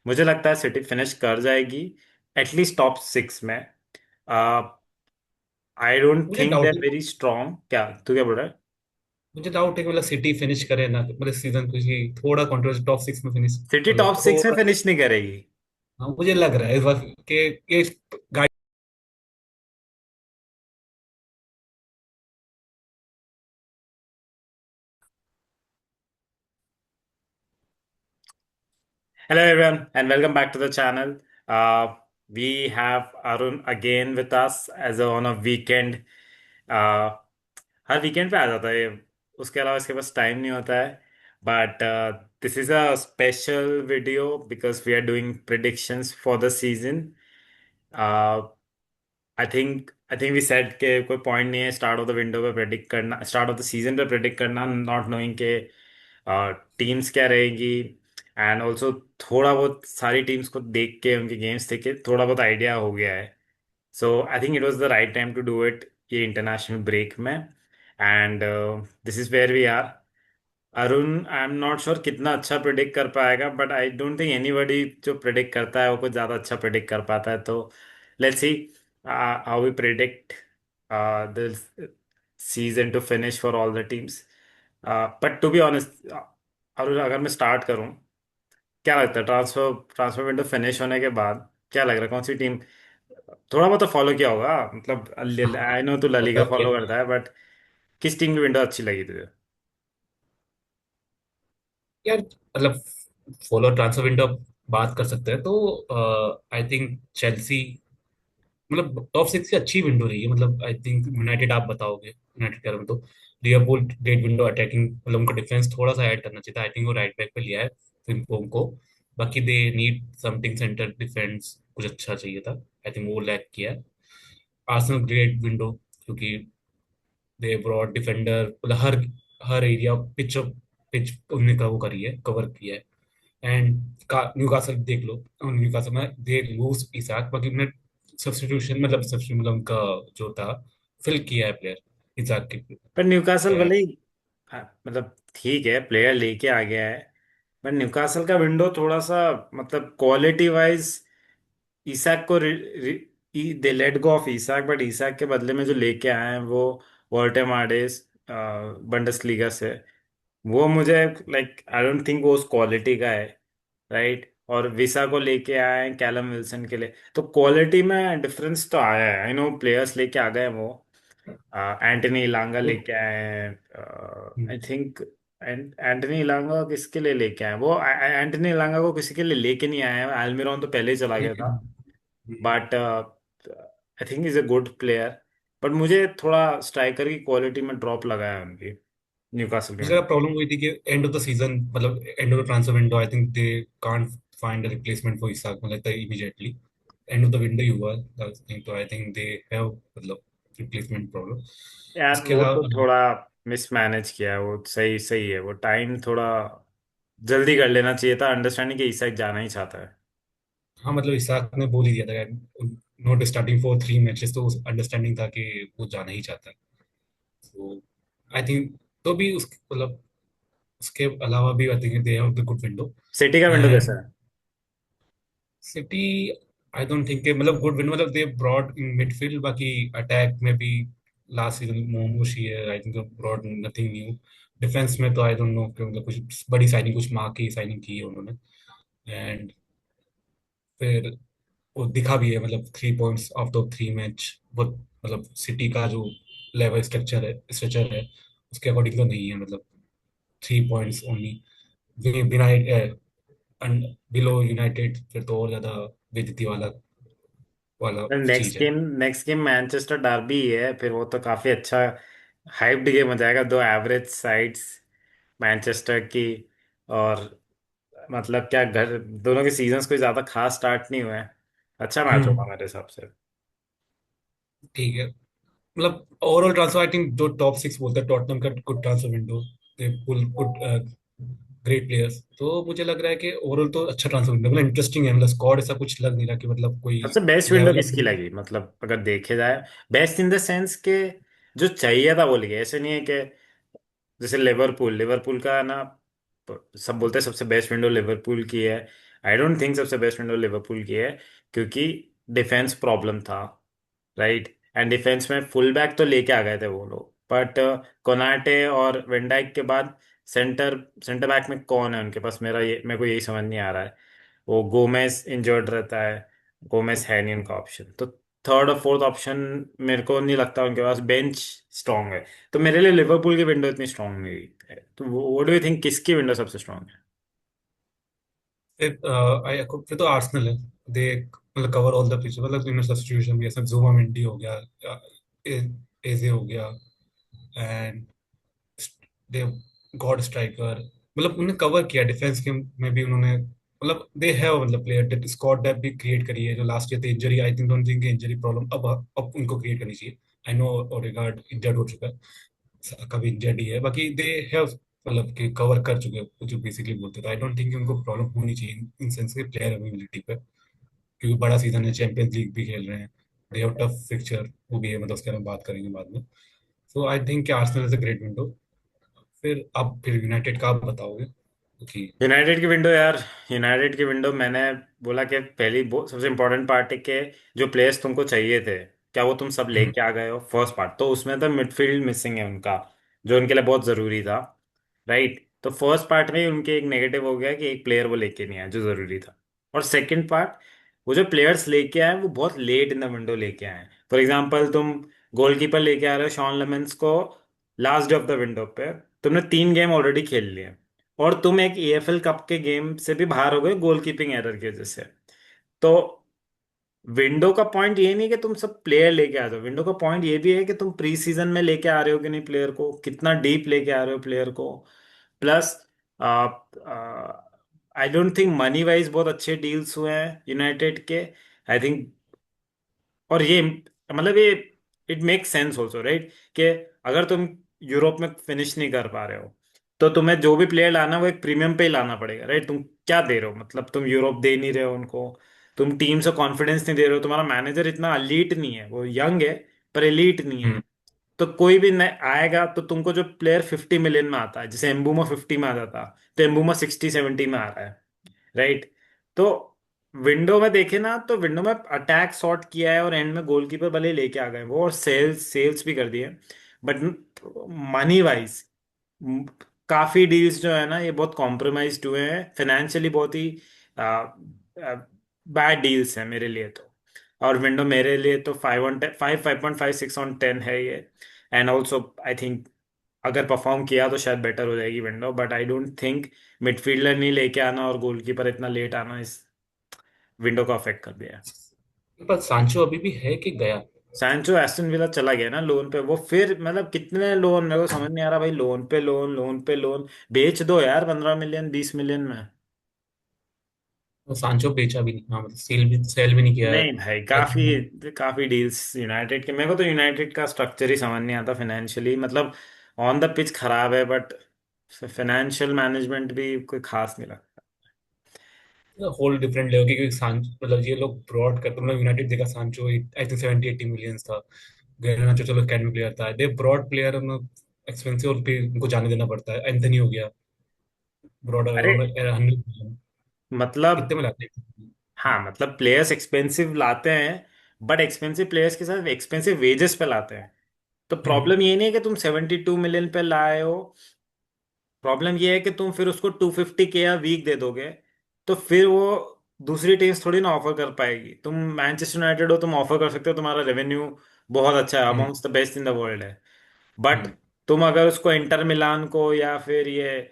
मुझे लगता है सिटी फिनिश कर जाएगी एटलीस्ट टॉप 6 में। आई डोंट मुझे think they doubt are very strong. क्या तू क्या बोल रहा है? मुझे डाउट है कि मतलब सिटी फिनिश करे ना, मतलब सीजन कुछ ही थोड़ा कंट्रोवर्सी, टॉप सिक्स में फिनिश, सिटी मतलब टॉप 6 में थोड़ा। फिनिश नहीं करेगी। हाँ, मुझे लग रहा है इस बार कि ये गाड़ी। Hello everyone and welcome back to the channel. We have Arun again with us as on a weekend. Uh, her weekend पे आ जाता है ये। उसके अलावा इसके पास टाइम नहीं होता है। But this is a special video because we are doing predictions for the season. I think we said के कोई पॉइंट नहीं है स्टार्ट ऑफ द विंडो पे प्रेडिक्ट करना, स्टार्ट ऑफ द सीजन पे प्रेडिक्ट करना, नॉट नोइंग के teams क्या रहेगी। एंड ऑल्सो थोड़ा बहुत सारी टीम्स को देख के उनके गेम्स देख के थोड़ा बहुत आइडिया हो गया है। So I think it was the right time to do it ये इंटरनेशनल ब्रेक में। And this is where we are. Arun I am not sure कितना अच्छा प्रिडिक्ट कर पाएगा, but I don't think anybody जो प्रिडिक्ट करता है वो कुछ ज़्यादा अच्छा प्रिडिक्ट कर पाता है। तो let's see how we predict the season to finish for all the teams. But to be honest Arun, अगर मैं स्टार्ट करूं, क्या लगता है ट्रांसफर ट्रांसफर विंडो फिनिश होने के बाद क्या लग रहा है कौन सी टीम? थोड़ा बहुत तो फॉलो किया होगा, मतलब आई नो तू ला लीगा मतलब फॉलो करता है, बट किस टीम की विंडो अच्छी लगी तुझे? यार, मतलब फॉलो ट्रांसफर विंडो बात कर सकते हैं तो आई थिंक चेल्सी, मतलब टॉप सिक्स की अच्छी विंडो रही है। मतलब आई थिंक यूनाइटेड, आप बताओगे यूनाइटेड के बारे में तो लिवरपूल ग्रेट विंडो अटैकिंग, मतलब उनका डिफेंस थोड़ा सा ऐड करना चाहिए था। आई थिंक वो राइट बैक पे लिया है फिम्पोम को। बाकी they need something centre defence, कुछ अच्छा चाहिए था। आई थिंक वो लैक किया है। आर्सेनल ग्रेट विंडो, क्योंकि दे ब्रॉड डिफेंडर, मतलब हर हर एरिया पिच पिच उन्होंने का वो करी है, कवर किया है। एंड का न्यूकासल देख लो, न्यूकासल में दे लूज इसाक, बाकी उन्होंने सब्स्टिट्यूशन, मतलब सब्स्टिट्यूशन, मतलब उनका जो था फिल किया है प्लेयर इसाक के। पर न्यूकासल ए, भले ही मतलब ठीक है, प्लेयर लेके आ गया है। पर न्यूकासल का विंडो थोड़ा सा मतलब क्वालिटी वाइज इसाक को they let go of Isak, but Isak के बदले में जो लेके आए हैं वो वर्टेमाडेस बंडसलीगा से, वो मुझे लाइक आई डोंट थिंक वो उस क्वालिटी का है। राइट। और विसा को लेके आए हैं कैलम विल्सन के लिए, तो क्वालिटी में डिफरेंस तो आया है। आई नो प्लेयर्स लेके आ गए हैं वो। एंटनी इलांगा वो- लेके आए हैं। हम्म, आई थिंक एंटनी इलांगा किसके लिए लेके आए हैं वो? एंटनी इलांगा को किसी के लिए लेके नहीं आए हैं, अल्मिरॉन तो पहले ही चला गया था। But I think is a good player. But मुझे थोड़ा स्ट्राइकर की क्वालिटी में ड्रॉप लगा है उनकी, न्यूकासल के मुझे लगा विंडो। प्रॉब्लम हुई थी कि एंड ऑफ द सीजन, मतलब end of the transfer window, I think they can't find a replacement for Isak, मतलब immediately end of the window ही हुआ I think, तो आई थिंक दे हैव, मतलब replacement problem. यार इसके वो तो अलावा थोड़ा मिसमैनेज किया है, वो सही सही है, वो टाइम थोड़ा जल्दी कर लेना चाहिए था, अंडरस्टैंडिंग कि ईसाक जाना ही चाहता है। हाँ, मतलब इसाक ने बोल ही दिया था, नॉट स्टार्टिंग फॉर 3 मैचेस, तो अंडरस्टैंडिंग था कि वो जाना ही चाहता है। तो आई थिंक, तो भी उस, मतलब उसके अलावा भी I think they have the good window. City का विंडो कैसा एंड है? सिटी, आई डोंट थिंक, मतलब गुड विंडो, मतलब दे ब्रॉड इन मिडफील्ड, बाकी अटैक में भी लास्ट सीजन मोमोश ही है। I think brought nothing new. Defence में तो आई डोंट नो कि मतलब कुछ बड़ी साइनिंग, कुछ माँ की साइनिंग की है उन्होंने। एंड फिर वो दिखा भी है, मतलब 3 पॉइंट्स ऑफ द 3 मैच, वो मतलब सिटी का जो लेवल स्ट्रक्चर है उसके अकॉर्डिंग तो नहीं है। मतलब 3 पॉइंट्स ओनली, बिना बिलो यूनाइटेड, फिर तो और ज्यादा बेइज्जती वाला वाला चीज है। नेक्स्ट गेम मैनचेस्टर डार्बी है, फिर वो तो काफी अच्छा हाइप्ड गेम हो जाएगा, दो एवरेज साइड्स मैनचेस्टर की। और मतलब क्या, घर दोनों के सीजन्स कोई ज्यादा खास स्टार्ट नहीं हुए हैं। अच्छा मैच होगा हम्म, मेरे हिसाब से। ठीक है। मतलब ओवरऑल ट्रांसफर, आई थिंक जो टॉप सिक्स बोलते हैं, टॉटनहम का गुड ट्रांसफर विंडो, दे पुल गुड ग्रेट प्लेयर्स। तो मुझे लग रहा है कि ओवरऑल तो अच्छा ट्रांसफर विंडो, मतलब इंटरेस्टिंग है। मतलब स्क्वाड ऐसा कुछ लग नहीं रहा कि मतलब कोई सबसे बेस्ट विंडो लेवल किसकी अप। लगी, मतलब अगर देखे जाए बेस्ट इन द सेंस के जो चाहिए था वो लिया, ऐसे नहीं है कि जैसे लिवरपूल लिवरपूल का ना, सब बोलते हैं सबसे बेस्ट विंडो लिवरपूल की है। आई डोंट थिंक सबसे बेस्ट विंडो लिवरपूल की है, क्योंकि डिफेंस प्रॉब्लम था, राइट। एंड डिफेंस में फुल बैक तो लेके आ गए थे वो लोग, बट कोनाटे और वेंडाइक के बाद सेंटर सेंटर बैक में कौन है उनके पास, मेरे को यही समझ नहीं आ रहा है। वो गोमेस इंजर्ड रहता है, गोमेस है नहीं उनका ऑप्शन, तो थर्ड और फोर्थ ऑप्शन मेरे को नहीं लगता उनके पास बेंच स्ट्रांग है। तो मेरे लिए लिवरपूल की विंडो इतनी स्ट्रांग नहीं है। तो वो डू यू थिंक किसकी विंडो सबसे स्ट्रांग है? फिर तो आर्सेनल है। दे मतलब कवर ऑल द पिच, मतलब इनमें सब्स्टिट्यूशन भी है, सब जुमा मिंडी हो गया, एजे हो गया, एंड दे गॉड स्ट्राइकर, मतलब उन्होंने कवर किया डिफेंस के में भी उन्होंने, मतलब दे हैव मतलब प्लेयर स्क्वाड डेप्थ भी क्रिएट करी है। जो लास्ट ईयर थे injury, I think don't think injury problem अब उनको क्रिएट करनी चाहिए। आई नो ओडेगार्ड इंजर्ड हो चुका है, कभी इंजर्ड ही है, बाकी दे हैव मतलब कि कवर कर चुके हैं जो बेसिकली बोलते थे। आई डोंट थिंक उनको प्रॉब्लम होनी चाहिए इन सेंस के प्लेयर अवेलेबिलिटी पे, क्योंकि बड़ा सीजन है, चैंपियंस लीग भी खेल रहे हैं, दे हैव टफ फिक्चर वो भी है, मतलब उसके बारे में बात करेंगे बाद में। So I think Arsenal is a great window. फिर आप फिर यूनाइटेड का आप बताओगे कि। यूनाइटेड की विंडो यार, यूनाइटेड की विंडो मैंने बोला कि पहली सबसे इंपॉर्टेंट पार्ट है कि जो प्लेयर्स तुमको चाहिए थे, क्या वो तुम सब हम्म। लेके आ गए हो? फर्स्ट पार्ट तो उसमें तो मिडफील्ड मिसिंग है उनका, जो उनके लिए बहुत जरूरी था, राइट। तो फर्स्ट पार्ट में ही उनके एक नेगेटिव हो गया कि एक प्लेयर वो लेके नहीं आया जो जरूरी था। और सेकंड पार्ट, वो जो प्लेयर्स लेके आए वो बहुत लेट इन द विंडो लेके आए। फॉर एग्जाम्पल तुम गोलकीपर लेके आ रहे हो शॉन लेमेंस को last day of the window पे, तुमने 3 गेम ऑलरेडी खेल लिए, और तुम एक ईएफएल कप के गेम से भी बाहर हो गए गोलकीपिंग एरर की वजह से। तो विंडो का पॉइंट ये नहीं कि तुम सब प्लेयर लेके आ जाओ, विंडो का पॉइंट ये भी है कि तुम प्री सीजन में लेके आ रहे हो कि नहीं, प्लेयर को कितना डीप लेके आ रहे हो प्लेयर को। Plus I don't think money wise बहुत अच्छे डील्स हुए हैं यूनाइटेड के, आई थिंक। और ये मतलब ये it make sense also, right, कि अगर तुम यूरोप में फिनिश नहीं कर पा रहे हो तो तुम्हें जो भी प्लेयर लाना है वो एक प्रीमियम पे ही लाना पड़ेगा, राइट। तुम क्या दे रहे हो, मतलब तुम यूरोप दे नहीं रहे हो उनको, तुम टीम से कॉन्फिडेंस नहीं दे रहे हो, तुम्हारा मैनेजर इतना अलीट नहीं है, वो यंग है पर एलीट नहीं है। हम्म। तो कोई भी आएगा तो तुमको जो प्लेयर 50 मिलियन में आता है, जैसे एम्बूमा 50 में आ जाता, तो एम्बूमा 60-70 में आ रहा है, राइट। तो विंडो में देखे ना, तो विंडो में अटैक सॉर्ट किया है और एंड में गोलकीपर भले ही लेके आ गए वो, और सेल्स सेल्स भी कर दिए, बट मनी वाइज काफी डील्स जो है ना ये बहुत कॉम्प्रोमाइज्ड हुए हैं फाइनेंशियली, बहुत ही बैड डील्स हैं मेरे लिए तो। और विंडो मेरे लिए तो 5.56 है ये। एंड ऑल्सो आई थिंक अगर परफॉर्म किया तो शायद बेटर हो जाएगी window, but I don't think midfielder नहीं लेके आना और गोलकीपर इतना लेट आना इस विंडो को अफेक्ट कर दिया है। पर सांचो अभी भी है कि गया? सैंचो एस्टन विला चला गया ना लोन पे, वो फिर मतलब कितने लोन, मेरे को समझ नहीं आ रहा भाई, लोन पे लोन, लोन पे लोन, बेच दो यार 15 मिलियन 20 मिलियन में। तो सांचो बेचा भी नहीं, हाँ मतलब सेल भी नहीं किया है। नहीं भाई, आई थिंक काफी काफी डील्स यूनाइटेड के, मेरे को तो यूनाइटेड का स्ट्रक्चर ही समझ नहीं आता फाइनेंशियली, मतलब ऑन द पिच खराब है बट फाइनेंशियल मैनेजमेंट भी कोई खास नहीं लगता। होल डिफरेंट लेवल, क्योंकि सांच मतलब ये लोग ब्रॉड करते, मतलब यूनाइटेड देखा सांचो आई थिंक 70-80 मिलियन था। garnacho चलो अकेडमी प्लेयर था, दे ब्रॉड प्लेयर, एक्सपेंसिव और फिर उनको जाने देना पड़ता है। एंथनी हो गया ब्रॉड अरे अराउंड 100 मिलियन, मतलब, कितने में लाते हैं? हाँ मतलब प्लेयर्स एक्सपेंसिव लाते हैं, बट एक्सपेंसिव प्लेयर्स के साथ एक्सपेंसिव वेजेस पे लाते हैं। तो हम्म। प्रॉब्लम ये नहीं है कि तुम 72 मिलियन पे लाए हो, प्रॉब्लम ये है कि तुम फिर उसको 250 के या वीक दे दोगे, तो फिर वो दूसरी टीम्स थोड़ी ना ऑफर कर पाएगी। तुम मैनचेस्टर यूनाइटेड हो, तुम ऑफर कर सकते हो, तुम्हारा रेवेन्यू बहुत अच्छा है, hmm. Amongst the best in the world है। But hmm. तुम अगर उसको इंटर मिलान को या फिर ये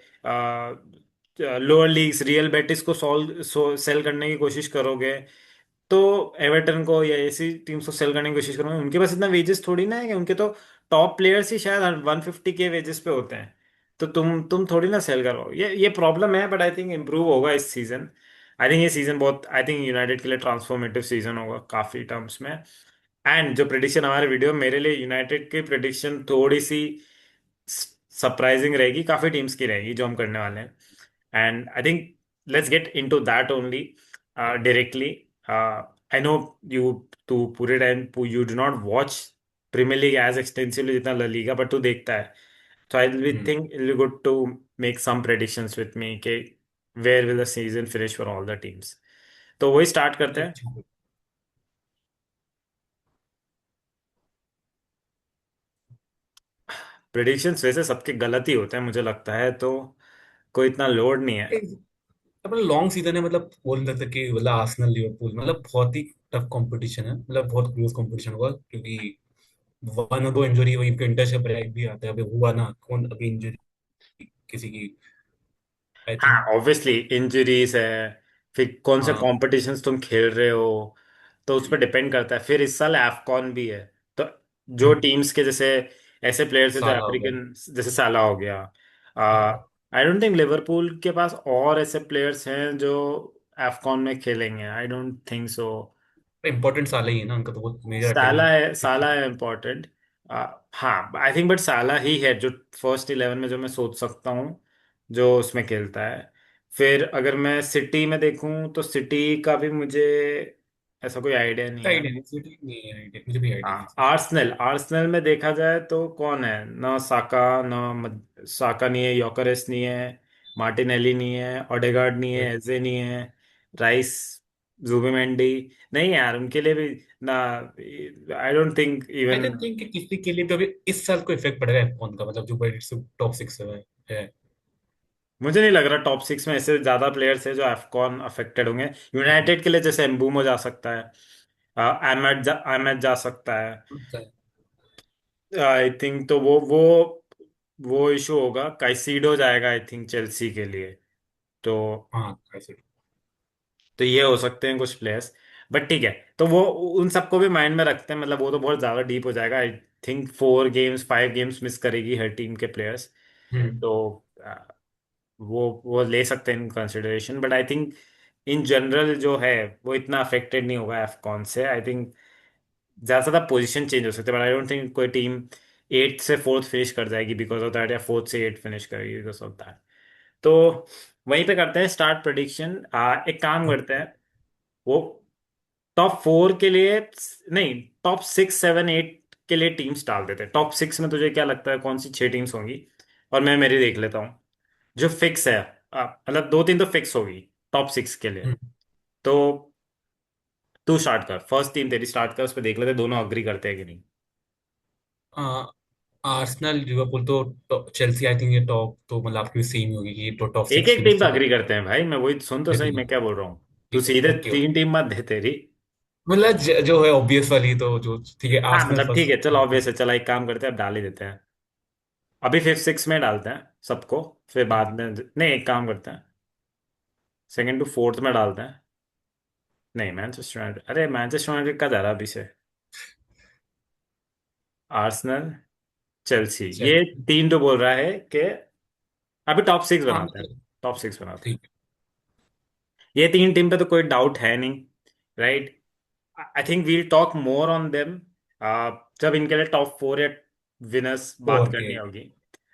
लोअर लीग्स रियल बेटिस को सेल करने की कोशिश करोगे, तो एवर्टन को या ऐसी टीम्स को सेल करने की कोशिश करूंगा, उनके पास इतना वेजेस थोड़ी ना है, कि उनके तो टॉप प्लेयर्स ही शायद 150 के वेजेस पे होते हैं। तो तुम थोड़ी ना सेल करो, ये प्रॉब्लम है, बट आई थिंक इम्प्रूव होगा इस सीजन। आई थिंक ये सीजन बहुत, आई थिंक यूनाइटेड के लिए ट्रांसफॉर्मेटिव सीजन होगा काफी टर्म्स में। एंड जो प्रिडिक्शन हमारे वीडियो, मेरे लिए यूनाइटेड की प्रिडिक्शन थोड़ी सी सरप्राइजिंग रहेगी, काफी टीम्स की रहेगी जो हम करने वाले हैं। And I think let's get into that only directly. I know you, तू पूरे time you do not watch Premier League as extensively जितना ला लीगा, बट तू देखता है, तो I will hmm. Think it will good to make some predictions with me के where will the season finish for all the teams. तो वही start करते हैं। ठीक है। प्रिडिक्शंस वैसे सबके गलत ही होते हैं मुझे लगता है, तो कोई इतना लोड नहीं है। अपना लॉन्ग सीजन है, मतलब बोल सकते हैं कि मतलब आर्सेनल लिवरपूल मतलब बहुत ही टफ कंपटीशन है, मतलब बहुत क्लोज कंपटीशन होगा, क्योंकि वन और दो इंजरी वहीं पे इंटर से ब्रेक भी आता है, अभी हुआ ना कौन अभी इंजरी किसी की, आई हाँ थिंक। ऑब्वियसली इंजरीज है, फिर कौन से हाँ। कॉम्पिटिशन्स तुम खेल रहे हो, तो उस पर डिपेंड करता है। फिर इस साल एफकॉन भी है, तो जो हम्म। टीम्स के जैसे ऐसे प्लेयर्स हैं जो साला हो गया। अफ्रीकन, जैसे साला हो गया, हाँ, आई डोंट थिंक लिवरपूल के पास और ऐसे प्लेयर्स हैं जो एफकॉन में खेलेंगे, आई डोंट थिंक सो। इंपॉर्टेंट साला ही है ना उनका, तो बहुत मेजर साला अटैकिंग। है, साला है इम्पोर्टेंट। हाँ आई थिंक बट साला ही है जो फर्स्ट 11 में जो मैं सोच सकता हूँ जो उसमें खेलता है। फिर अगर मैं सिटी में देखूं तो सिटी का भी मुझे ऐसा कोई आइडिया नहीं है। आइडिया नहीं, सीटी नहीं है आइडिया, मुझे भी आइडिया नहीं हाँ सीटी। आर्सेनल, आर्सेनल में देखा जाए तो कौन है ना, साका ना साका नहीं है, योकरेस नहीं है, मार्टिनेली नहीं है, ओडेगार्ड नहीं है, एजे नहीं है, राइस, जुबिमेंडी नहीं यार उनके लिए भी ना, आई don't think I even. Don't think कि किसी के लिए तो अभी इस साल को इफेक्ट पड़ेगा F1 का, मतलब जो बड़ी टॉप सिक्स है। मुझे नहीं लग रहा टॉप सिक्स में ऐसे ज्यादा प्लेयर्स है जो एफकॉन अफेक्टेड होंगे। यूनाइटेड के लिए जैसे एम्बूमो जा सकता है, अहमद जा सकता है, आई थिंक। तो वो इशू होगा, काइसीडो जाएगा आई थिंक चेल्सी के लिए। तो हाँ ऐसे। तो ये हो सकते हैं कुछ प्लेयर्स, बट ठीक है। तो वो उन सबको भी माइंड में रखते हैं, मतलब वो तो बहुत ज्यादा डीप हो जाएगा। I think 4 games 5 games miss करेगी हर टीम के प्लेयर्स। हम्म। तो वो ले सकते हैं in consideration, but I think in general जो है वो इतना अफेक्टेड नहीं होगा एफकॉन से। आई थिंक ज्यादा से ज्यादा पोजीशन चेंज हो सकते हैं, बट आई डोंट थिंक कोई टीम 8 से 4th फिनिश कर जाएगी बिकॉज ऑफ दैट, या 4th से 8 फिनिश करेगी बिकॉज ऑफ दैट। तो वहीं पे करते हैं स्टार्ट प्रेडिक्शन। एक काम करते हैं, वो टॉप 4 के लिए नहीं, टॉप 6 7 8 के लिए टीम्स डाल देते हैं। टॉप 6 में तुझे क्या लगता है कौन सी 6 टीम्स होंगी, और मैं मेरी देख लेता हूँ जो फिक्स है। मतलब 2 3 तो फिक्स होगी टॉप 6 के लिए। हम्म। तो तू स्टार्ट कर, फर्स्ट टीम तेरी स्टार्ट कर, उस पर देख लेते हैं दोनों अग्री करते हैं कि नहीं। आर्सेनल लिवरपूल तो चेल्सी आई थिंक ये टॉप तो मतलब आपकी सेम होगी कि तो टॉप एक सिक्स एक टीम फिनिश पे तो अग्री करते हैं भाई, मैं वही सुन तो सही, ठीक मैं क्या बोल रहा हूँ। तू है। सीधे ओके ओके। 3 टीम मत दे तेरी। मतलब जो है ऑब्वियस वाली तो जो ठीक है, हाँ आर्सेनल मतलब ठीक फर्स्ट। है, चलो ऑब्वियस है, चलो एक काम करते हैं अब डाल ही देते हैं। अभी 5th 6th में डालते हैं सबको, फिर बाद में नहीं, एक काम करते हैं 2nd to 4th में डालते हैं। नहीं मैनचेस्टर यूनाइटेड, अरे मैनचेस्टर यूनाइटेड का जा रहा है अभी से। आर्सेनल, चेल्सी, ये चेल्सी। 3 तो बोल रहा है कि अभी टॉप 6 हाँ बनाते हैं, मतलब टॉप 6 बनाते हैं। ठीक ये 3 टीम पे तो कोई डाउट है नहीं, right. I think we'll talk more on them जब इनके लिए टॉप 4 या विनर्स है। बात और करनी के होगी।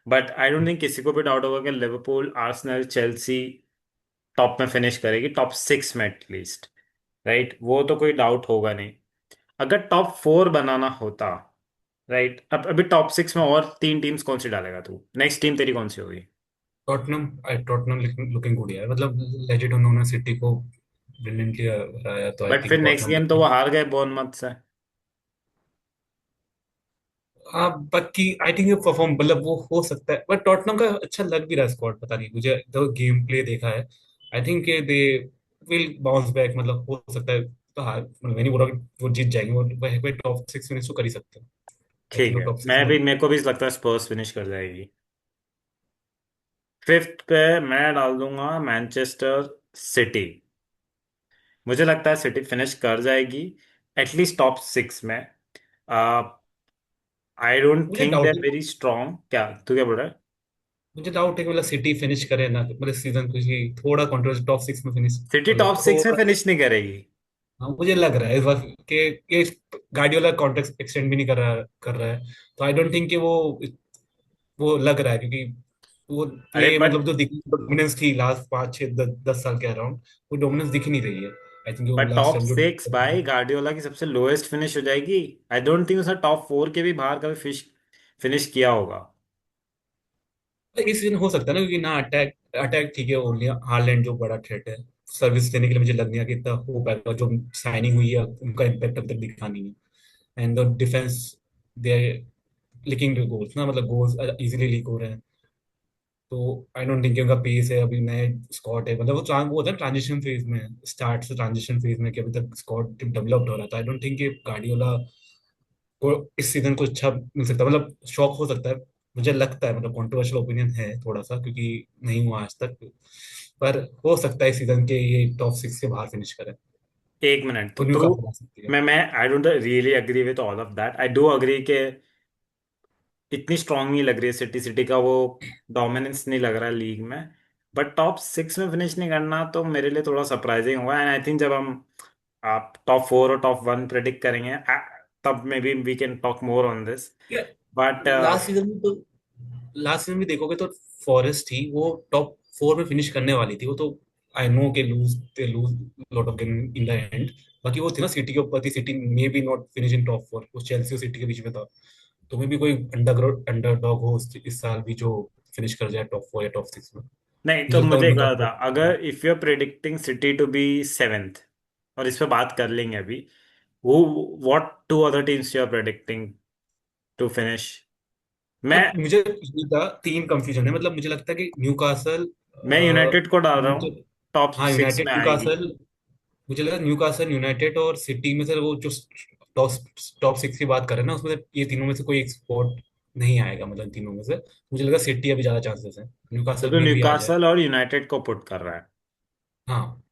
बट आई डोंट थिंक किसी को भी डाउट होगा कि लिवरपूल, आर्सेनल, चेल्सी टॉप में फिनिश करेगी, टॉप 6 में एटलीस्ट, राइट। वो तो कोई डाउट होगा नहीं। अगर टॉप 4 बनाना होता, राइट, अब अभी टॉप 6 में और 3 टीम्स कौन सी डालेगा तू, नेक्स्ट टीम तेरी कौन सी होगी। टॉटनम। टॉटनम लुकिंग गुड यार, मतलब लेजेंड उन्होंने सिटी को ब्रिलियंटली हराया, तो आई बट फिर थिंक नेक्स्ट टॉटनम गेम तो वो हार गए बोर्नमथ से। हाँ बाकी आई थिंक ये परफॉर्म मतलब वो हो सकता है, बट टॉटनम का अच्छा लग भी रहा है स्क्वाड, पता नहीं मुझे जो गेम प्ले देखा है, I think they will bounce back, मतलब हो सकता है। तो हाँ मतलब मैं नहीं बोल रहा कि वो जीत जाएंगे, वो टॉप सिक्स फिनिश तो कर ही सकते हैं। आई थिंक ठीक वो है, टॉप सिक्स में। मेरे को भी लगता है स्पर्स फिनिश कर जाएगी। 5th पे मैं डाल दूंगा मैनचेस्टर सिटी। मुझे लगता है सिटी फिनिश कर जाएगी एटलीस्ट टॉप 6 में। आई डोंट मुझे think they doubt are very strong. क्या तू क्या बोल रहा है। मुझे डाउट है कि मतलब सिटी फिनिश करे ना, मतलब सीजन कुछ ही थोड़ा कंट्रोवर्सी टॉप सिक्स में फिनिश, सिटी मतलब टॉप 6 में थोड़ा। फिनिश नहीं करेगी। हाँ मुझे लग रहा है इस बार कि ये गार्डियोला कॉन्ट्रैक्ट एक्सटेंड भी नहीं कर रहा है, तो आई डोंट थिंक कि वो लग रहा है, क्योंकि वो अरे ये बट मतलब जो डोमिनेंस थी लास्ट 5 6 10 10 साल के अराउंड, वो डोमिनेंस दिख ही नहीं रही है। आई थिंक वो लास्ट टॉप टाइम जो। 6 भाई गार्डियोला की सबसे लोएस्ट फिनिश हो जाएगी। आई डोंट थिंक उसने टॉप 4 के भी बाहर कभी फिश फिनिश किया होगा। इस सीजन हो सकता है ना, क्योंकि ना अटैक अटैक ठीक है, ओनली हार्लैंड जो बड़ा थ्रेट है। सर्विस देने के लिए मुझे लग नहीं है कि इतना हो पाएगा, जो साइनिंग हुई है उनका इम्पैक्ट अभी तक दिखा नहीं है। And the defence, they leaking goals ना, मतलब गोल्स इजीली लीक हो रहे हैं। तो आई डोंट थिंक उनका पेस है, अभी नए स्कॉट है, मतलब वो होता है ट्रांजिशन फेज में, स्टार्ट से ट्रांजिशन फेज में, कि अभी तक स्कॉट डेवलप्ड हो रहा था। आई डोंट थिंक कि गार्डियोला को इस सीजन कुछ अच्छा मिल सकता है, मतलब शॉक हो सकता है। मुझे लगता है, मतलब कंट्रोवर्शियल ओपिनियन है थोड़ा सा, क्योंकि नहीं हुआ आज तक, पर हो सकता है इस सीजन के ये टॉप सिक्स के बाहर फिनिश करें, एक मिनट तो तो न्यूकासल आ सकती है। मैं I don't really agree with all of that. I do agree के इतनी स्ट्रांग नहीं लग रही है सिटी। सिटी का वो डोमिनेंस नहीं लग रहा है लीग में। बट टॉप सिक्स में फिनिश नहीं करना तो मेरे लिए थोड़ा सरप्राइजिंग हुआ। एंड आई थिंक जब हम आप टॉप फोर और टॉप वन प्रेडिक्ट करेंगे तब maybe we can talk more on this. But last season में तो लास्ट सीजन भी देखोगे तो फॉरेस्ट थी वो टॉप फोर में फिनिश करने वाली थी, वो तो आई नो के lose they lose lot of game in the end. बाकी वो थी ना सिटी के ऊपर थी, city maybe not finish in top four, वो चेल्सी और सिटी के बीच में था। तो मे भी कोई अंडरडॉग हो इस साल भी जो फिनिश कर जाए टॉप फोर या टॉप सिक्स में। नहीं तो मुझे लगता है मुझे एक उनका बात था, बहुत। अगर if you are predicting city to be seventh, और इस पे बात कर लेंगे अभी, वो what two other teams you are predicting to finish? मैं मतलब मुझे ये था, तीन कंफ्यूजन है, मतलब मुझे लगता है कि न्यूकासल, मैं यूनाइटेड को डाल रहा हूँ टॉप हाँ सिक्स यूनाइटेड में आएगी। न्यूकासल, मुझे लगा न्यूकासल यूनाइटेड और सिटी में से वो जो टॉप टॉप सिक्स की बात कर रहे हैं ना, उसमें से ये तीनों में से कोई एक स्पॉट नहीं आएगा, मतलब इन तीनों में से मुझे लगा सिटी अभी ज्यादा चांसेस है, तो न्यूकासल तू में भी आ जाए। न्यूकासल और यूनाइटेड को पुट कर रहा है? हाँ।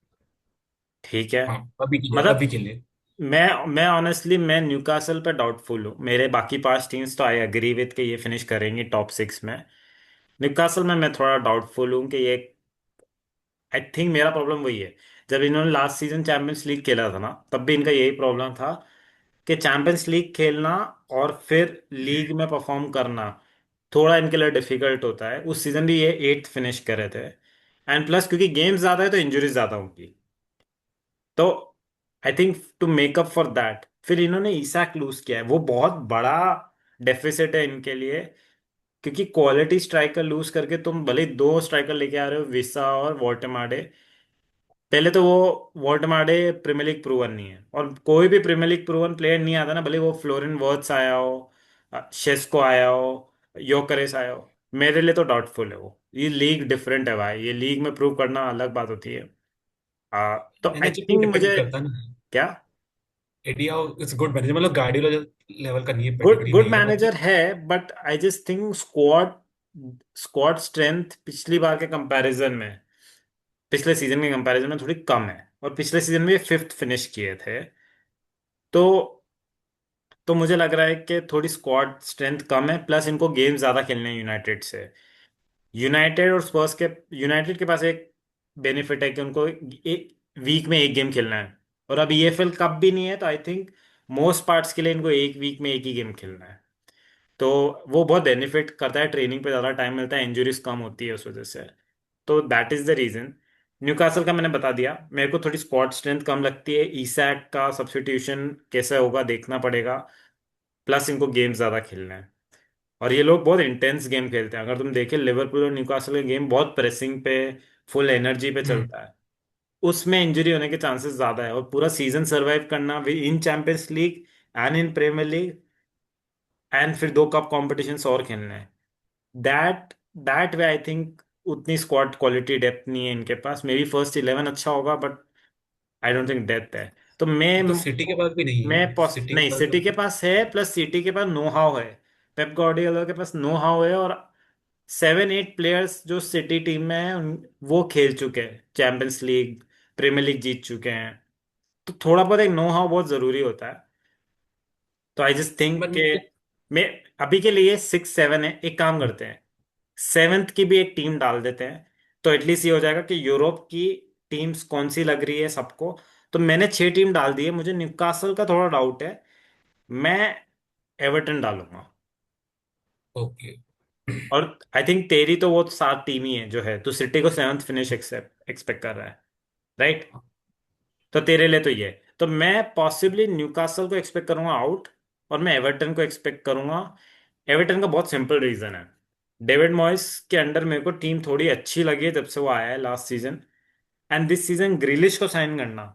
ठीक है। हाँ, अभी के लिए, अभी मतलब के लिए। मैं ऑनेस्टली मैं न्यूकासल पे डाउटफुल हूँ। मेरे बाकी पांच टीम्स तो आई एग्री विथ कि ये फिनिश करेंगी टॉप सिक्स में। न्यूकासल में मैं थोड़ा डाउटफुल हूँ कि ये, आई थिंक मेरा प्रॉब्लम वही है। जब इन्होंने लास्ट सीजन चैंपियंस लीग खेला था ना, तब भी इनका यही प्रॉब्लम था कि चैंपियंस लीग खेलना और फिर लीग में परफॉर्म करना थोड़ा इनके लिए डिफिकल्ट होता है। उस सीजन भी ये एट्थ फिनिश करे थे। एंड प्लस क्योंकि गेम्स ज्यादा है तो इंजरीज ज्यादा होंगी। तो I think to make up for that फिर इन्होंने ईसाक लूज किया है, वो बहुत बड़ा डेफिसिट है इनके लिए। क्योंकि क्वालिटी स्ट्राइकर लूज करके तुम भले ही दो स्ट्राइकर लेके आ रहे हो, विसा और वॉल्टेमाडे। पहले तो वो वॉल्टेमाडे प्रीमियर लीग प्रूवन नहीं है, और कोई भी प्रीमियर लीग प्रूवन प्लेयर नहीं आता ना, भले वो फ्लोरिन वर्ट्स आया हो, शेस्को आया हो, योकरेस आया हो। मेरे लिए तो डाउटफुल है वो। ये लीग डिफरेंट है भाई, ये लीग में प्रूव करना अलग बात होती है। तो आई मैनेजर पे थिंक डिपेंड मुझे करता है ना। क्या, एडिया इट्स गुड मैनेजर, मतलब गार्डियोला लेवल का नहीं है, गुड पेडिग्री गुड नहीं है बाकी। मैनेजर है। But I just think squad squad strength पिछली बार के कंपैरिजन में, पिछले सीजन के कंपैरिजन में थोड़ी कम है। और पिछले सीजन में ये फिफ्थ फिनिश किए थे। तो मुझे लग रहा है कि थोड़ी स्क्वाड स्ट्रेंथ कम है, प्लस इनको गेम ज्यादा खेलने हैं यूनाइटेड से। यूनाइटेड और स्पर्स के, यूनाइटेड के पास एक बेनिफिट है कि उनको एक वीक में एक गेम खेलना है। और अभी ईएफएल कप भी नहीं है, तो आई थिंक मोस्ट पार्ट्स के लिए इनको एक वीक में एक ही गेम खेलना है। तो वो बहुत बेनिफिट करता है, ट्रेनिंग पे ज़्यादा टाइम मिलता है, इंजरीज कम होती है उस वजह से। तो that is the reason. Newcastle का मैंने बता दिया, मेरे को थोड़ी स्क्वाड स्ट्रेंथ कम लगती है। ईसैक का सब्स्टिट्यूशन कैसा होगा देखना पड़ेगा। प्लस इनको गेम ज़्यादा खेलना है, और ये लोग बहुत इंटेंस गेम खेलते हैं। अगर तुम देखे लिवरपूल और न्यूकासल का गेम बहुत प्रेसिंग पे, फुल एनर्जी पे हम्म। चलता है। उसमें इंजरी होने के चांसेस ज़्यादा है, और पूरा सीजन सरवाइव करना भी in Champions League and in Premier League, and फिर दो कप कॉम्पिटिशन्स और खेलने हैं। That that way I think उतनी स्क्वाड क्वालिटी डेप्थ नहीं है इनके पास। मे बी फर्स्ट इलेवन अच्छा होगा, but I don't think depth है। तो तो सिटी के पास भी नहीं है, सिटी के नहीं, पास सिटी के तो। पास है, प्लस सिटी के पास नो हाउ है। पेप गार्डियोला के पास नो हाउ है, और सेवन एट प्लेयर्स जो सिटी टीम में है वो खेल चुके हैं चैंपियंस लीग, प्रीमियर लीग जीत चुके हैं। तो थोड़ा बहुत एक नो हाउ बहुत जरूरी होता है। तो आई जस्ट थिंक बट के मैं अभी के लिए सिक्स सेवन है, एक काम करते हैं, सेवेंथ की भी एक टीम डाल देते हैं। तो एटलीस्ट ये हो जाएगा कि यूरोप की टीम्स कौन सी लग रही है सबको। तो मैंने छह टीम डाल दी है, मुझे न्यूकासल का थोड़ा डाउट है। मैं एवर्टन डालूंगा। ओके। और आई थिंक तेरी तो वो सात टीम ही है जो है, तो सिटी को सेवन्थ फिनिश एक्सपेक्ट कर रहा है, राइट? तो तेरे लिए तो ये है। तो मैं पॉसिबली न्यूकासल को एक्सपेक्ट करूंगा आउट, और मैं एवर्टन को एक्सपेक्ट करूंगा। एवर्टन का बहुत सिंपल रीजन है। डेविड मॉयस के अंडर मेरे को टीम थोड़ी अच्छी लगी है जब से वो आया है last season. And this season ग्रिलिश को साइन करना।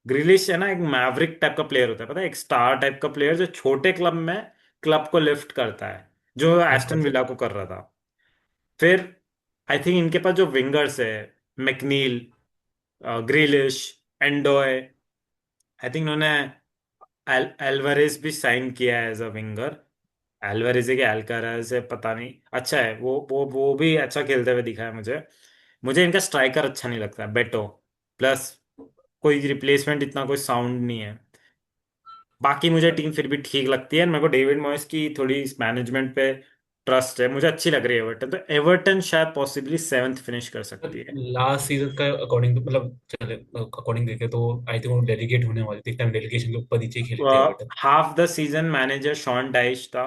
ग्रिलिश है ना, एक मैवरिक टाइप का प्लेयर होता है, पता है, एक स्टार टाइप का प्लेयर जो छोटे क्लब में क्लब को लिफ्ट करता है, जो लिफ्ट एस्टन कर विला सकते को कर रहा था। फिर आई थिंक इनके पास जो विंगर्स है, मैकनील, ग्रिलिश, एंडोय, आई थिंक उन्होंने एल्वारेज भी साइन किया है एज अ विंगर। एल्वारेज है कि अल्काराज है पता नहीं, अच्छा है वो भी अच्छा खेलते हुए दिखा है मुझे। मुझे इनका स्ट्राइकर अच्छा नहीं लगता, बेटो प्लस कोई रिप्लेसमेंट इतना कोई साउंड नहीं है। बाकी मुझे टीम फिर भी ठीक लगती है, मेरे को डेविड मॉयस की थोड़ी मैनेजमेंट पे ट्रस्ट है, मुझे अच्छी लग रही है एवर्टन। तो एवर्टन शायद पॉसिबली सेवंथ फिनिश कर सकती है। लास्ट सीजन का अकॉर्डिंग तो मतलब चले अकॉर्डिंग देखे तो आई थिंक वो डेलीगेट होने वाली थी, टाइम डेलीगेशन के ऊपर नीचे ही खेली थी Everton. Half the season manager Sean Dyche था,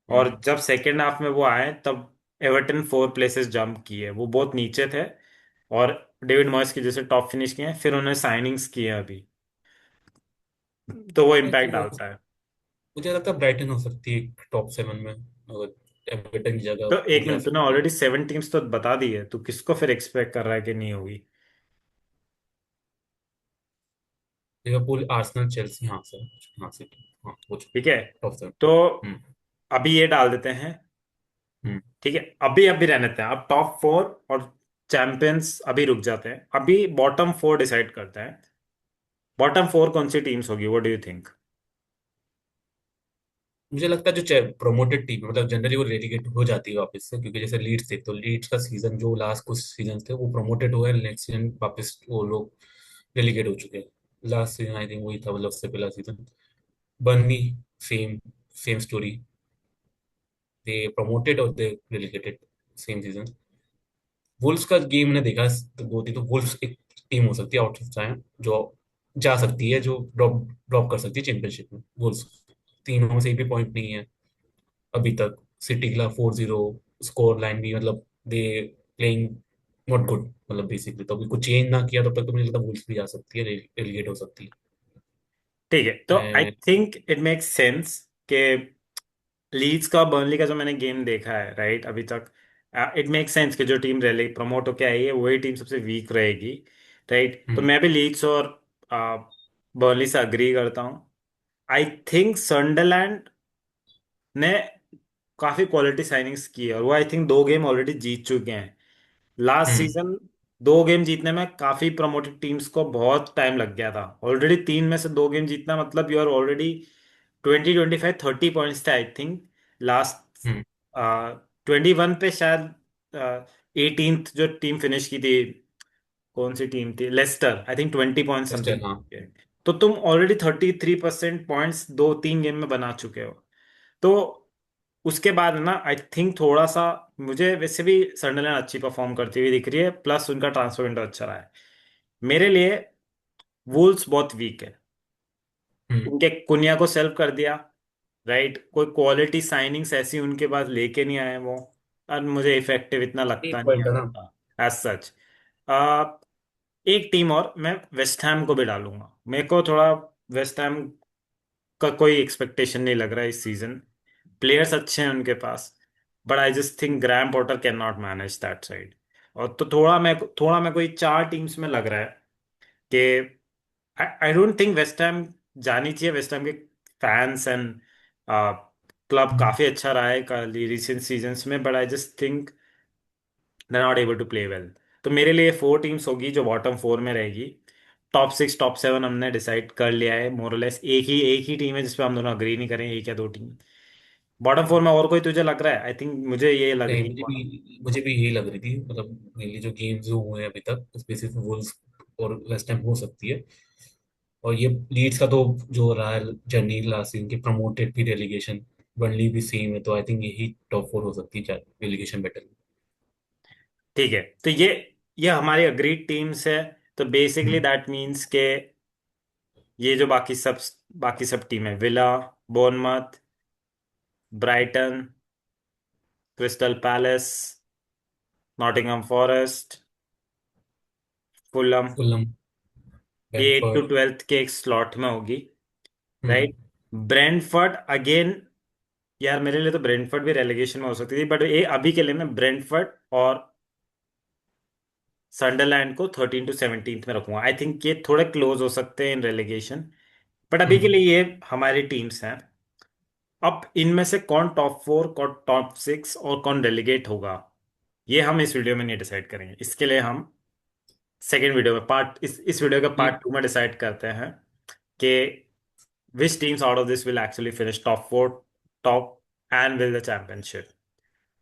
और हम्म। जब सेकेंड हाफ में वो आए तब एवर्टन 4 प्लेसेस जंप किए, वो बहुत नीचे थे। और डेविड मॉयस की जैसे टॉप फिनिश किए हैं, फिर उन्होंने साइनिंग्स किए हैं अभी, तो वो आई इम्पैक्ट थिंक डालता है। मुझे लगता है ब्राइटन हो सकती है टॉप 7 में, अगर एवर्टन की जगह तो वो एक जा मिनट, तूने सकती है। ऑलरेडी 7 टीम्स तो बता दी है, तू किसको फिर एक्सपेक्ट कर रहा है कि नहीं होगी? लिवरपूल, आर्सेनल, चेल्सी, हाँ सर, हाँ सिटी, हाँ वो ठीक है, टॉप 7। तो हम्म। अभी ये डाल देते हैं। हम्म। ठीक है, अभी अभी रहने देते हैं, अब टॉप 4 और चैंपियंस अभी रुक जाते हैं, अभी बॉटम 4 डिसाइड करते हैं। बॉटम 4 कौन सी टीम्स होगी, व्हाट डू यू थिंक? मुझे लगता है जो प्रोमोटेड टीम मतलब जनरली वो रेलीगेट हो जाती है वापस से, क्योंकि जैसे लीड्स थे तो लीड्स का सीजन जो लास्ट कुछ सीजन थे वो प्रोमोटेड हुए, नेक्स्ट सीजन वापस वो लोग रेलीगेट हो चुके हैं। लास्ट सीजन आई थिंक वही था, मतलब उससे पहला season Burnley, same same story, they promoted और they relegated same season. Wolves का गेम ने देखा तो दो थी, तो वुल्फ्स एक टीम हो सकती है आउट ऑफ चाहे जो जा सकती है, जो ड्रॉप ड्रॉप कर सकती है चैंपियनशिप में। वुल्फ्स तीनों में से एक भी पॉइंट नहीं है अभी तक। सिटी के खिलाफ 4-0 स्कोर लाइन भी, मतलब दे प्लेइंग नॉट गुड, मतलब बेसिकली तो अभी कुछ चेंज ना किया तब तक तो मुझे लगता है वुल्स भी जा सकती है, रेलीगेट हो सकती ठीक है, तो आई है। थिंक इट मेक्स सेंस कि लीड्स का बर्नली का जो मैंने गेम देखा है राइट अभी तक, इट मेक्स सेंस कि जो टीम रैली प्रमोट होके आई है वही टीम सबसे वीक रहेगी। राइट, तो हम्म। मैं भी लीड्स और बर्नली से अग्री करता हूँ। आई थिंक सनडरलैंड ने काफी क्वालिटी साइनिंग्स की है, और वो आई थिंक 2 गेम ऑलरेडी जीत चुके हैं लास्ट हम्म। सीजन। 2 गेम जीतने में काफी प्रमोटेड टीम्स को बहुत टाइम लग गया था, ऑलरेडी 3 में से 2 गेम जीतना मतलब यू आर ऑलरेडी 20, 25, 30 पॉइंट्स थे आई थिंक लास्ट। हम्म। 21 पे शायद 18th जो टीम फिनिश की थी, कौन सी टीम थी, Leicester, I think 20 point Leicester, something. हाँ। तो तुम ऑलरेडी 33% पॉइंट्स 2-3 गेम में बना चुके हो। तो उसके बाद ना आई थिंक थोड़ा सा, मुझे वैसे भी सनडरलैंड अच्छी परफॉर्म करती हुई दिख रही है, प्लस उनका ट्रांसफर विंडो अच्छा रहा है। मेरे लिए वुल्स बहुत वीक है, हम्म। उनके कुनिया को सेल्फ कर दिया, राइट, कोई क्वालिटी साइनिंग्स ऐसी उनके पास लेके नहीं आए वो, और मुझे इफेक्टिव इतना लगता एक नहीं पॉइंट है है ना। उनका एज सच। एक टीम और मैं वेस्ट हैम को भी डालूंगा, मेरे को थोड़ा वेस्ट हैम का कोई एक्सपेक्टेशन नहीं लग रहा है इस सीजन। प्लेयर्स अच्छे हैं उनके पास, but I just think Graham Potter can not manage that side. और तो थोड़ा मैं कोई 4 टीम्स में लग रहा है कि आई डोंट थिंक वेस्ट हैम जानी चाहिए। वेस्ट हैम के फैंस एंड क्लब काफी अच्छा रहा है रिसेंट सीजन्स में, but I just think they not able to play well. तो मेरे लिए 4 टीम्स होगी जो बॉटम 4 में रहेगी। टॉप 6 टॉप 7 हमने डिसाइड कर लिया है मोरलेस, एक ही टीम है जिसपे हम दोनों अग्री नहीं करें, एक या 2 टीम। बॉटम 4 में और कोई तुझे लग रहा है? आई थिंक मुझे ये लग नहीं, रही मुझे भी यही लग रही थी, मतलब मेनली जो गेम्स जो हुए हैं अभी तक उसमें सिर्फ वुल्स और वेस्ट हैम हो सकती है। और ये लीड्स का तो जो रहा है जर्नी लास्ट सीजन की, प्रमोटेड भी रेलीगेशन, बर्नली भी सेम है, तो आई थिंक यही टॉप 4 हो सकती है रेलीगेशन बैटल। ठीक है, तो ये हमारी अग्रीड टीम्स है। तो बेसिकली हम्म। दैट मीन्स के ये जो बाकी सब टीम है, Villa, Bournemouth, Brighton, Crystal Palace, Nottingham Forest, Fulham, Fulham, ये 8 to ब्रेंटफोर्ड। 12th के एक स्लॉट में होगी। हम्म। राइट, ब्रेंटफोर्ड अगेन, यार मेरे लिए तो ब्रेंटफोर्ड भी रेलेगेशन में हो सकती थी, बट ये अभी के लिए मैं ब्रेंटफोर्ड और सनडरलैंड को 13 to 17 में रखूंगा। आई थिंक ये थोड़े क्लोज हो सकते हैं इन रेलेगेशन, बट अभी के हम्म। लिए ये हमारी टीम्स हैं। अब इनमें से कौन टॉप 4, कौन टॉप 6 और कौन रेलीगेट होगा, ये हम इस वीडियो में नहीं डिसाइड करेंगे। इसके लिए हम सेकेंड वीडियो में इस वीडियो के ये पार्ट 2 में डिसाइड करते हैं कि which teams out of this will actually finish top 4, top and will the championship.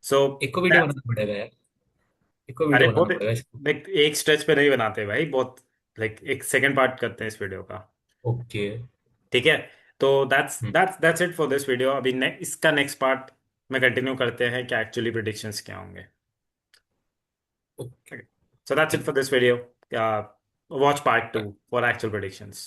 So एक को वीडियो बनाना पड़ेगा यार, एक को अरे वीडियो बनाना बहुत, पड़ेगा इसको। लाइक एक स्ट्रेच पे नहीं बनाते भाई, बहुत लाइक एक सेकेंड पार्ट करते हैं इस वीडियो का। ओके। ठीक है, तो that's hmm. That's that's it for this video. अभी इसका नेक्स्ट पार्ट में कंटिन्यू करते हैं कि एक्चुअली प्रिडिक्शंस क्या होंगे। Okay. Okay. So that's it ठीक for है। this video. Watch part 2 for actual predictions.